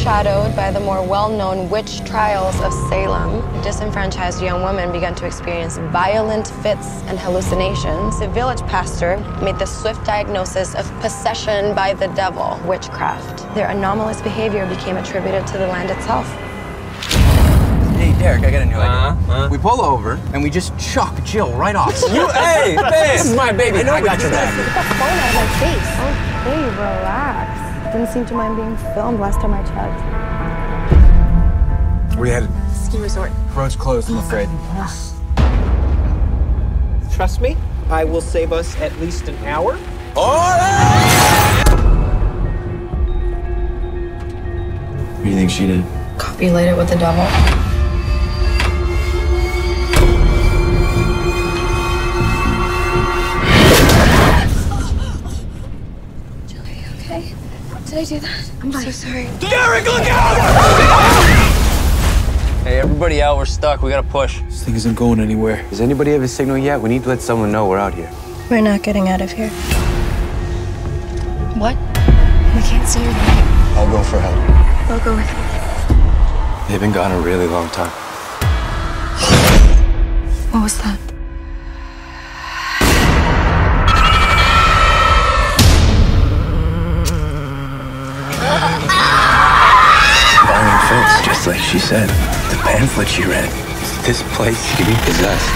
Overshadowed by the more well-known witch trials of Salem, disenfranchised young women began to experience violent fits and hallucinations. The village pastor made the swift diagnosis of possession by the devil, witchcraft. Their anomalous behavior became attributed to the land itself. Hey, Derek, I got a new idea. We pull over and we just chuck Jill right off. Hey, this is my baby. I got your back. Get that phone out of my face. Okay, relax. Didn't seem to mind being filmed last time I checked. Where you headed? Ski resort. Road's closed, I'm afraid. Trust me, I will save us at least an hour. What do you think she did? Copulated with the devil. Jill, are you okay? Did I do that? I'm so sorry. Derek, look out! Hey, everybody out. We're stuck. We gotta push. This thing isn't going anywhere. Does anybody have a signal yet? We need to let someone know we're out here. We're not getting out of here. What? We can't see your way. I'll go for help. We'll go with you. They've been gone a really long time. What was that? Fence, just like she said. The pamphlet she read. This place could be possessed.